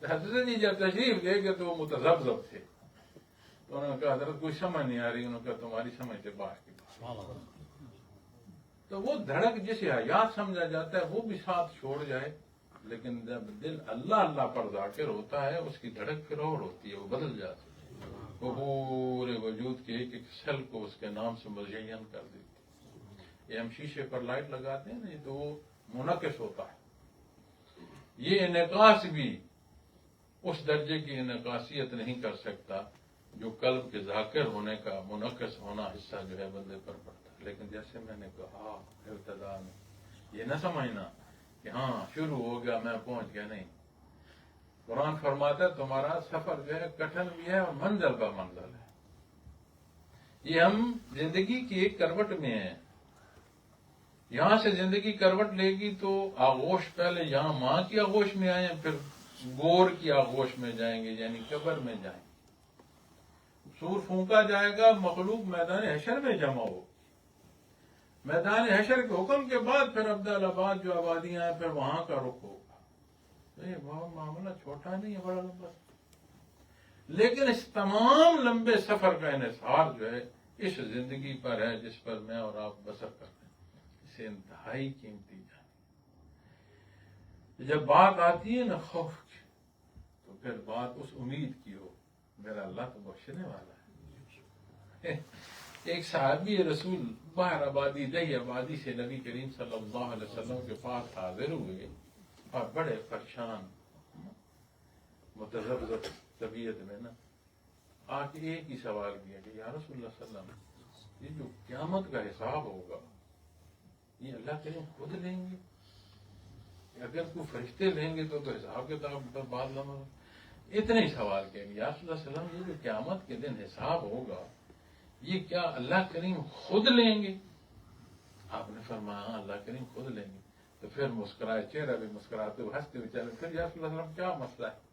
حضرت جی جب تشریف لے گئے تو وہ متذبذب تھے. تو انہوں نے کہا حضرت کوئی سمجھ نہیں آ رہی. انہوں نے کہا تمہاری سمجھ سے باہر کی بات. تو وہ دھڑک جسے حیات سمجھا جاتا ہے وہ بھی ساتھ چھوڑ جائے، لیکن جب دل اللہ اللہ پر ذاکر ہوتا ہے اس کی دھڑک پھر اور ہوتی ہے، وہ بدل جاتی ہے. وہ پورے وجود کے ایک ایک سیل کو اس کے نام سے مزین کر دیتی ہے. یہ ہم شیشے پر لائٹ لگاتے ہیں نا، یہ تو وہ منعکس ہوتا ہے. یہ انعکاس بھی اس درجے کی انعکاسیت نہیں کر سکتا جو قلب کے ذاکر ہونے کا منعکس ہونا حصہ جو ہے بندے پر پڑتا ہے. لیکن جیسے میں نے کہا ابتدا میں، یہ نہ سمجھنا کہ ہاں شروع ہو گیا میں پہنچ گیا، نہیں. قرآن فرماتا ہے تمہارا سفر جو ہے کٹھن بھی ہے اور منزل پر منزل ہے. یہ ہم زندگی کی ایک کروٹ میں ہیں. یہاں سے زندگی کروٹ لے گی تو آغوش پہلے یہاں ماں کی آغوش میں آئے، پھر گور کی آغوش میں جائیں گے، یعنی قبر میں جائیں گے. سور پھونکا جائے گا، مخلوق میدان حشر میں جمع ہو. میدان حشر کے حکم کے بعد پھر عبدالآباد جو آبادیاں ہیں پھر وہاں کا رخ ہوگا. یہ معاملہ چھوٹا نہیں ہے، بڑا لمبا. لیکن اس تمام لمبے سفر کا انحصار جو ہے اس زندگی پر ہے جس پر میں اور آپ بسر کرتے ہیں. اسے انتہائی قیمتی جان. جب بات آتی ہے نا خوف کی، تو پھر بات اس امید کی ہو میرا اللہ تو بخشنے والا ہے. ایک صحابی رسول باہر آبادی دہی آبادی سے نبی کریم صلی اللہ علیہ وسلم کے پاس حاضر ہوئے اور بڑے پریشان متذبذب طبیعت میں نا. آ کے ایک ہی سوال کیا کہ یا رسول اللہ صلی اللہ علیہ وسلم، یہ جو قیامت کا حساب ہوگا یہ اللہ کریم خود لیں گے؟ اگر کوئی فرشتے لیں گے تو حساب کتاب پر بعد نہ ہو. اتنے ہی سوال کیا کہ یا رسول اللہ صلی اللہ علیہ وسلم، یہ جو قیامت کے دن حساب ہوگا یہ کیا اللہ کریم خود لیں گے؟ آپ نے فرمایا ہاں اللہ کریم خود لیں گے. تو پھر مسکرائے، چہرہ بھی مسکراتے ہوئے ہنستے ہوئے چلے. پھر یا رسول اللہ صلی اللہ علیہ وسلم کیا مسئلہ ہے؟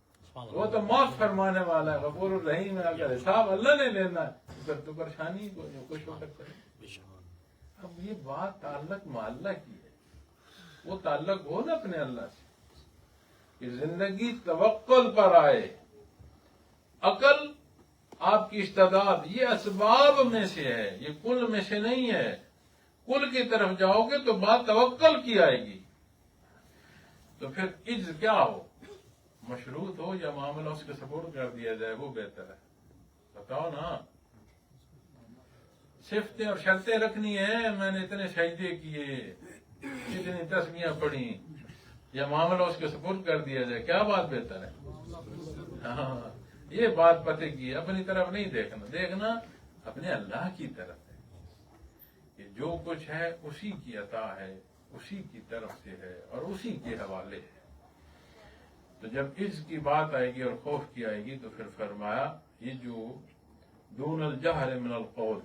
وہ تو معاف فرمانے والا ہے، غفور الرحیم ہے. اگر حساب اللہ نے لینا ہے پھر تو پریشانی کو خوش ہو کر کرے. اب یہ بات تعلق معلّہ کی ہے، وہ تعلق ہو نا اپنے اللہ سے کہ زندگی توکل پر آئے. عقل آپ کی استعداد یہ اسباب میں سے ہے، یہ کل میں سے نہیں ہے. کل کی طرف جاؤ گے تو بات توکل کی آئے گی. تو پھر عجز کیا ہو، مشروط ہو یا معاملہ اس کے سپورٹ کر دیا جائے وہ بہتر ہے؟ بتاؤ نا. صفتیں اور شرطیں رکھنی ہے، میں نے اتنے سجدے کیے، اتنی تسمیاں پڑھی، یا معاملہ اس کے سپورٹ کر دیا جائے، کیا بات بہتر ہے؟ ہاں یہ بات پتہ کی، اپنی طرف نہیں دیکھنا، دیکھنا اپنے اللہ کی طرف ہے کہ جو کچھ ہے اسی کی عطا ہے، اسی کی طرف سے ہے اور اسی کے حوالے ہے. تو جب عجز کی بات آئے گی اور خوف کی آئے گی تو پھر فرمایا یہ جو دون الجہر من القول،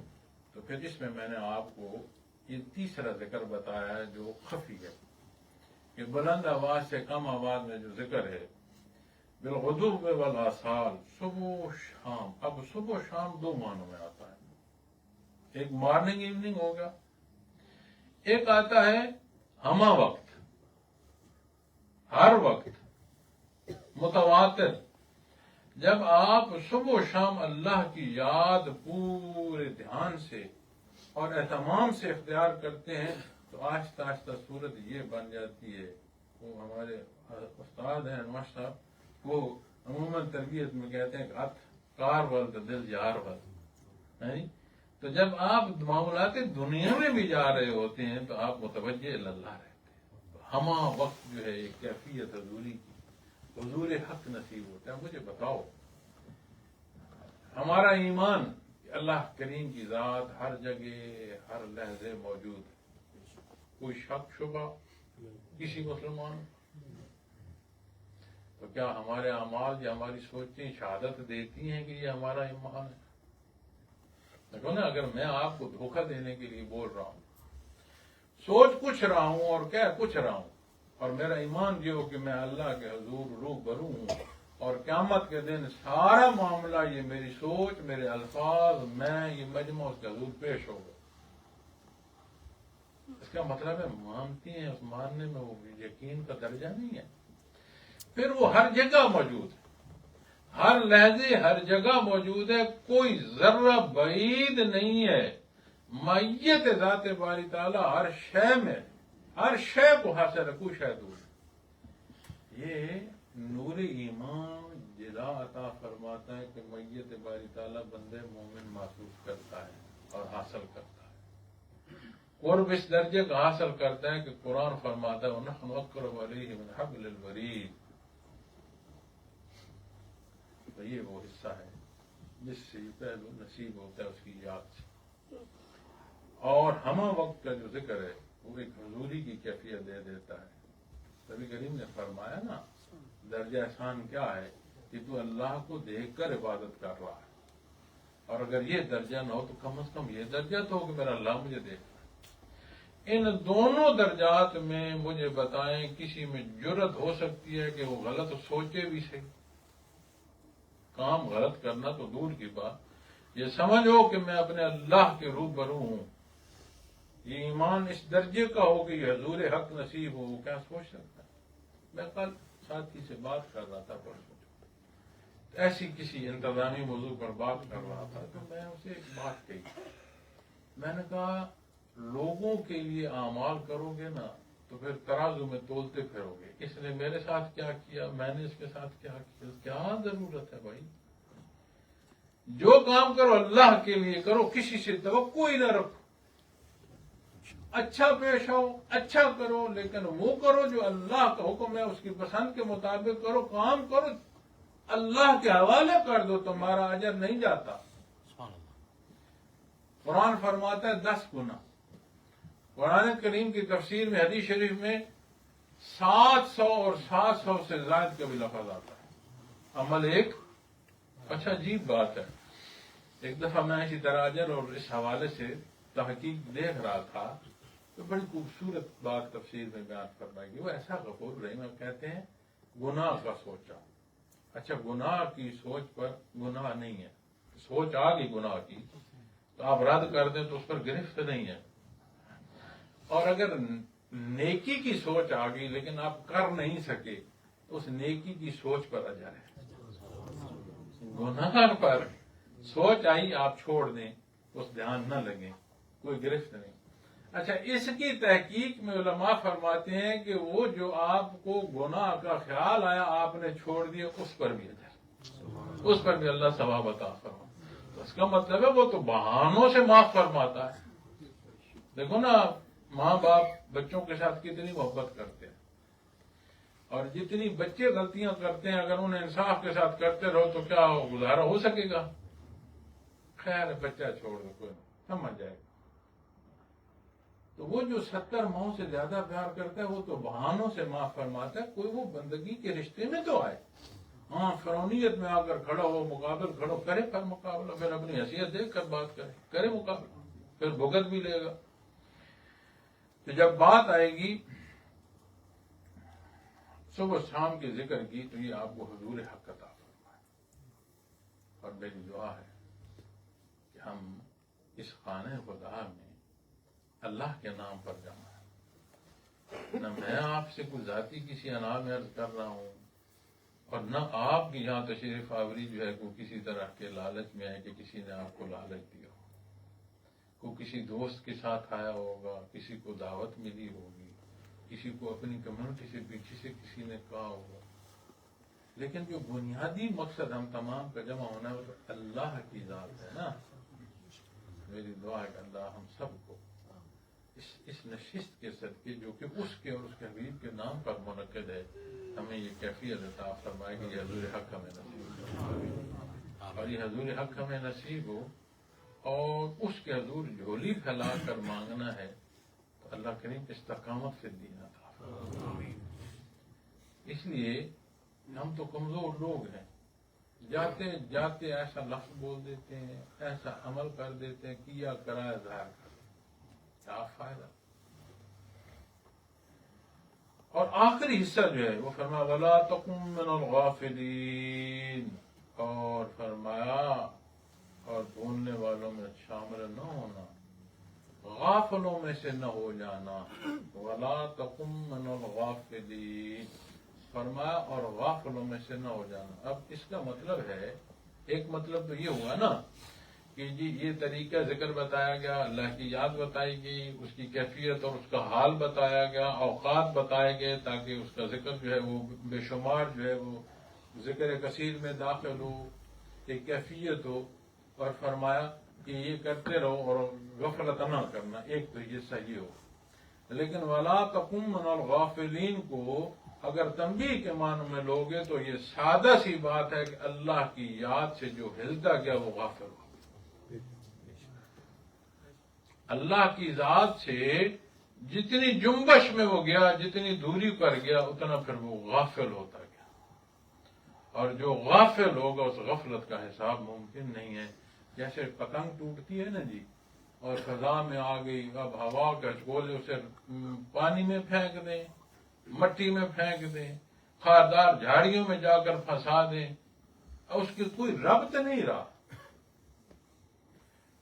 تو پھر اس میں نے آپ کو یہ تیسرا ذکر بتایا ہے جو خفی ہے کہ بلند آواز سے کم آواز میں جو ذکر ہے بالغدو والآصال، صبح و شام. اب صبح و شام دو معنوں میں آتا ہے، ایک مارننگ ایوننگ ہوگا، ایک آتا ہے ہمہ وقت، ہر وقت متواتر. جب آپ صبح و شام اللہ کی یاد پورے دھیان سے اور اہتمام سے اختیار کرتے ہیں تو آہستہ آہستہ صورت یہ بن جاتی ہے. وہ ہمارے استاد ہیں انور صاحب، وہ عموماً تربیت میں کہتے ہیں کہ ہاتھ کار ولد دل یار ولد. تو جب آپ معاملات دنیا میں بھی جا رہے ہوتے ہیں تو آپ متوجہ اللہ رہتے ہیں. ہمہ وقت جو ہے ایک کیفیت حضوری کی، حضور حق نصیب ہوتا ہے. مجھے بتاؤ ہمارا ایمان کہ اللہ کریم کی ذات ہر جگہ ہر لحظے موجود ہے، کوئی شک شبہ کسی مسلمان؟ تو کیا ہمارے اعمال یا ہماری سوچیں شہادت دیتی ہیں کہ یہ ہمارا ایمان ہے؟ دیکھو نا، اگر میں آپ کو دھوکہ دینے کے لیے بول رہا ہوں، سوچ کچھ رہا ہوں اور کہہ کچھ رہا ہوں، اور میرا ایمان یہ ہو کہ میں اللہ کے حضور روبرو ہوں اور قیامت کے دن سارا معاملہ یہ میری سوچ، میرے الفاظ، میں یہ مجمع اس کے حضور پیش ہوگا، اس کا مطلب ہے مانتی ہیں. اس ماننے میں وہ یقین کا درجہ نہیں ہے. پھر وہ ہر جگہ موجود ہے، ہر لحظے ہر جگہ موجود ہے، کوئی ذرہ بعید نہیں ہے. مائیت ذات باری تعالیٰ ہر شے میں، ہر شے کو حاصل ہے، کوئی شے دور. یہ نور ایمان جلا عطا فرماتا ہے کہ میت باری تعالیٰ بندے مومن محسوس کرتا ہے اور حاصل کرتا ہے. قرب اس درجے کا حاصل کرتا ہے کہ قرآن فرماتا ہے وَنَحْنُ أَقْرَبُ إِلَيْهِ مِنْ حَبْلِ الْوَرِيدِ. تو یہ وہ حصہ ہے جس سے پہلو نصیب ہوتا ہے اس کی یاد سے. اور ہمہ وقت کا جو ذکر ہے وہ ایک حضوری کی کیفیت دے دیتا ہے. نبی کریم نے فرمایا نا درجہ احسان کیا ہے کہ تو اللہ کو دیکھ کر عبادت کر رہا ہے، اور اگر یہ درجہ نہ ہو تو کم از کم یہ درجہ تو ہو کہ میرا اللہ مجھے دیکھ رہا ہے. ان دونوں درجات میں مجھے بتائیں کسی میں جرت ہو سکتی ہے کہ وہ غلط سوچے بھی صحیح، کام غلط کرنا تو دور کی بات، یہ سمجھو کہ میں اپنے اللہ کے روبرو ہوں، یہ ایمان اس درجے کا ہو کہ یہ حضور حق نصیب ہو، وہ کیا سوچ سکتا ہے؟ میں کل ساتھی سے بات کر رہا تھا پرسوں، ایسی کسی انتظامی موضوع پر بات کر رہا تھا تو میں اسے ایک بات کہی، میں نے کہا لوگوں کے لیے اعمال کرو گے نا تو پھر ترازو میں تولتے پھرو گے، اس نے میرے ساتھ کیا کیا، میں نے اس کے ساتھ کیا کیا، کیا ضرورت ہے بھائی؟ جو کام کرو اللہ کے لیے کرو، کسی سے توقع ہی نہ رکھو. اچھا پیش آؤ، اچھا کرو، لیکن وہ کرو جو اللہ کا حکم ہے، اس کی پسند کے مطابق کرو، کام کرو اللہ کے حوالے کر دو تمہارا اجر نہیں جاتا. قرآن فرماتا ہے 10 گنا. قرآن کریم کی تفسیر میں حدیث شریف میں 700 اور 700 سے زائد کا بھی لفظ آتا ہے. عمل ایک. اچھا عجیب بات ہے. ایک دفعہ میں اسی طرح اجر اور اس حوالے سے تحقیق دیکھ رہا تھا تو بڑی خوبصورت بات تفسیر میں بیان فرمائی گئی. وہ ایسا غفور رحیم کہتے ہیں گناہ کا سوچا. اچھا گناہ کی سوچ پر گناہ نہیں ہے. سوچ آ گئی گناہ کی تو آپ رد کر دیں تو اس پر گرفت نہیں ہے. اور اگر نیکی کی سوچ آ گئی لیکن آپ کر نہیں سکے تو اس نیکی کی سوچ پر اجر ہے. گناہ پر سوچ آئی آپ چھوڑ دیں اس دھیان نہ لگیں کوئی گرفت نہیں. اچھا اس کی تحقیق میں علماء فرماتے ہیں کہ وہ جو آپ کو گناہ کا خیال آیا آپ نے چھوڑ دیا اس پر بھی اجر, اس پر بھی اللہ ثواب عطا فرما. تو اس کا مطلب ہے وہ تو بہانوں سے معاف فرماتا ہے. دیکھو نا ماں باپ بچوں کے ساتھ کتنی محبت کرتے ہیں اور جتنی بچے غلطیاں کرتے ہیں اگر انہیں انصاف کے ساتھ کرتے رہو تو کیا گزارا ہو سکے گا. خیر ہے بچہ چھوڑ دو کوئی سمجھ جائے گا. تو وہ جو 70 ماؤں سے زیادہ پیار کرتا ہے وہ تو بہانوں سے معاف فرماتا ہے. کوئی وہ بندگی کے رشتے میں تو آئے. ہاں فرونیت میں آ کر کھڑا ہو مقابل کھڑو کرے پھر مقابلہ پھر اپنی حیثیت دیکھ کر بات کرے مقابلہ پھر بھگت بھی لے گا. تو جب بات آئے گی صبح شام کے ذکر کی تو یہ آپ کو حضور حق عطا فرمائے. اور میری دعا ہے کہ ہم اس خانہ خدا میں اللہ کے نام پر جمع ہے. نہ میں آپ سے کوئی ذاتی کسی انعام عرض کر رہا ہوں اور نہ آپ کی یہاں تشریف آوری جو ہے کوئی کسی طرح کے لالچ میں ہے کہ کسی نے آپ کو لالچ دیا ہو. کوئی کسی دوست کے ساتھ آیا ہوگا, کسی کو دعوت ملی ہوگی, کسی کو اپنی کمیونٹی سے پیچھے سے کسی نے کہا ہوگا. لیکن جو بنیادی مقصد ہم تمام کا جمع ہونا ہے وہ تو اللہ کی ذات ہے نا. میری دعا ہے کہ اللہ ہم سب کو اس نشست کے صدقے جو کہ اس کے اور اس کے حبیب کے نام پر منعقد ہے ہمیں یہ کیفیت عطا فرمائے کہ یہ حضور حق ہمیں نصیب ہو اور یہ حضور حق ہمیں نصیب ہو اور اس کے حضور جھولی پھیلا کر مانگنا ہے تو اللہ کریم استقامت سے دین عطا فرمائے. اس لیے ہم تو کمزور لوگ ہیں. جاتے جاتے ایسا لفظ بول دیتے ہیں, ایسا عمل کر دیتے ہیں, کیا کرایا ظاہر کر کیا فائدہ. اور آخری حصہ جو ہے وہ فرمایا وَلَا تَكُن مِّنَ الْغَافِلِينَ, اور فرمایا اور بھولنے والوں میں شامل نہ ہونا, غافلوں میں سے نہ ہو جانا. وَلَا تَكُن مِّنَ الْغَافِلِينَ فرمایا اور غافلوں میں سے نہ ہو جانا. اب اس کا مطلب ہے ایک مطلب تو یہ ہوا نا کہ جی یہ طریقہ ذکر بتایا گیا, اللہ کی یاد بتائی گئی, اس کی کیفیت اور اس کا حال بتایا گیا, اوقات بتائے گئے تاکہ اس کا ذکر جو ہے وہ بے شمار جو ہے وہ ذکر کثیر میں داخل ہو, ایک کیفیت ہو. اور فرمایا کہ یہ کرتے رہو اور غفلت نہ کرنا, ایک تو یہ صحیح ہو. لیکن وَلَا تَكُن مِّنَ الْغَافِلِينَ کو اگر تنبیہ کے معنی میں لوگے تو یہ سادہ سی بات ہے کہ اللہ کی یاد سے جو ہلتا گیا وہ غافل ہو. اللہ کی ذات سے جتنی جنبش میں وہ گیا, جتنی دوری پر گیا, اتنا پھر وہ غافل ہوتا گیا. اور جو غافل ہوگا اس غفلت کا حساب ممکن نہیں ہے. جیسے پتنگ ٹوٹتی ہے نا جی اور فضا میں آ گئی, اب ہوا کا جھولے اسے پانی میں پھینک دیں, مٹی میں پھینک دیں, خاردار جھاڑیوں میں جا کر پھنسا دیں, اس کی کوئی ربط نہیں رہا.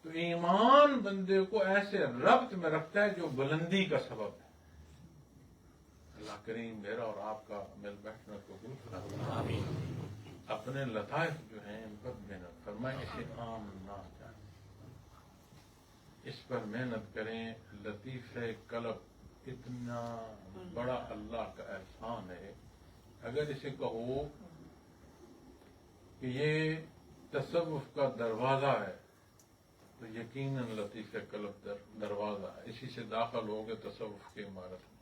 تو ایمان بندے کو ایسے ربط میں رکھتا ہے جو بلندی کا سبب ہے. اللہ کریم میرا اور آپ کا مل بیٹھنا قبول فرمائے. اپنے لطائف جو ہیں ان پر محنت فرمائیں, اسے عام نہ جائیں, اس پر محنت کریں. لطیف قلب اتنا بڑا اللہ کا احسان ہے. اگر اسے کہو کہ یہ تصوف کا دروازہ ہے تو یقیناً لطیف قلب دروازہ ہے. اسی سے داخل ہوگے تصوف کی عمارت میں.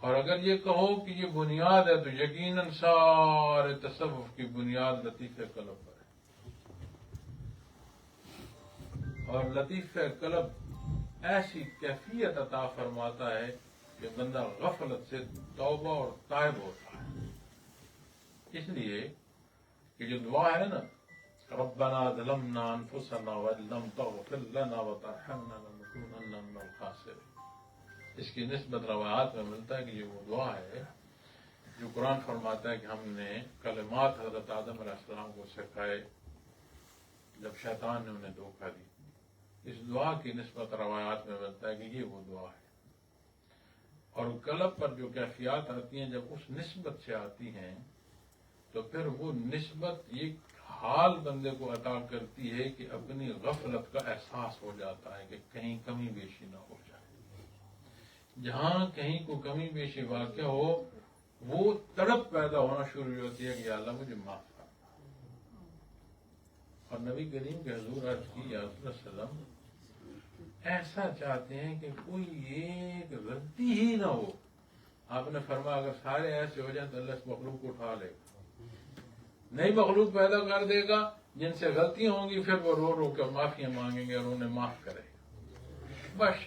اور اگر یہ کہو کہ یہ بنیاد ہے تو یقیناً سارے تصوف کی بنیاد لطیف قلب پر ہے، اور لطیف قلب ایسی کیفیت عطا فرماتا ہے کہ بندہ غفلت سے توبہ اور تائب ہوتا ہے۔ اس لیے کہ جو دعا ہے نا، ربنا ظلمنا انفسنا وان لم تغفر لنا وترحمنا لنكونن من الخاسرين، اس کی نسبت روایات میں ملتا ہے کہ یہ وہ دعا ہے جو قرآن فرماتا ہے کہ ہم نے کلمات حضرت آدم علیہ السلام کو سکھائے جب شیطان نے انہیں دھوکہ دی۔ اس دعا کی نسبت روایات میں ملتا ہے کہ یہ وہ دعا ہے، اور قلب پر جو کیفیات آتی ہیں جب اس نسبت سے آتی ہیں تو پھر وہ نسبت یہ حال بندے کو عطا کرتی ہے کہ اپنی غفلت کا احساس ہو جاتا ہے کہ کہیں کمی بیشی نہ ہو جائے۔ جہاں کہیں کو کمی بیشی واقع ہو وہ تڑپ پیدا ہونا شروع ہوتی ہے کہ یا اللہ مجھے معاف کر۔ اور نبی کریم کے حضور عرض کی یا رسول اللہ صلی اللہ علیہ وسلم ایسا چاہتے ہیں کہ کوئی ایک غلطی ہی نہ ہو۔ آپ نے فرمایا اگر سارے ایسے ہو جائیں تو اللہ اس مخلوق کو اٹھا لے گا، نئی مخلوق پیدا کر دے گا جن سے غلطیاں ہوں گی، پھر وہ رو رو کر معافیاں مانگیں گے اور انہیں معاف کرے گا۔ بس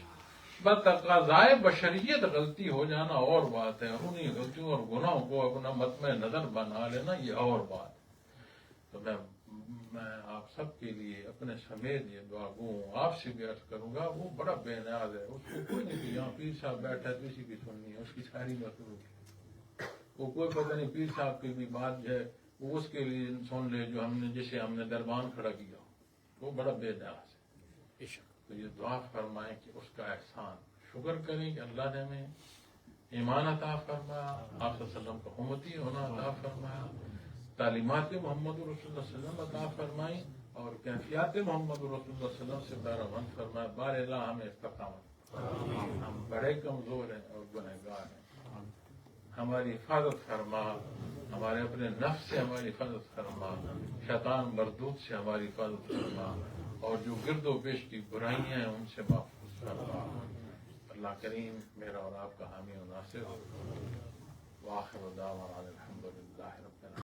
بتقاضائے بشریت غلطی ہو جانا اور بات ہے، اور انہیں غلطیوں اور گناہوں کو اپنا مطمع نظر بنا لینا یہ اور بات ہے۔ تو میں آپ سب کے لیے اپنے سمیت یہ دعا گو آپ سے بھی عرض کروں گا، وہ بڑا بے نیاز ہے، اس کو کوئی نہیں کہ یہاں پیر صاحب بیٹھا ہے تو اسی کی سننی ہے، اس کی ساری مخلوق ہے، وہ کوئی پتہ نہیں پیر صاحب کی بھی بات جو ہے وہ اس کے لیے سن لے جو جسے ہم نے دربان کھڑا کیا، وہ بڑا بے نیاز ہے۔ تو یہ دعا فرمائیں کہ اس کا احسان شکر کریں کہ اللہ نے ہمیں ایمان عطا فرمایا، آپ صلی اللہ علیہ وسلم کا امتی ہونا عطا فرمایا، تعلیمات محمد رسول اللہ صلی اللہ علیہ وسلم عطا فرمائی، اور کیفیات محمد رسول اللہ صلی اللہ علیہ وسلم سے بہرمند فرمایا۔ بار اللہ ہمیں استقامت، ہم بڑے کمزور ہیں اور گنہگار ہیں، ہماری حفاظت فرما، ہمارے اپنے نفس سے ہماری حفاظت فرما، شیطان مردود سے ہماری حفاظت فرما، اور جو گرد و پیش کی برائیاں ہیں ان سے محفوظ فرما۔ اللہ کریم میرا اور آپ کا حامی و ناصر ہو۔ وآخر دعوانا الحمدللہ رب العالمین۔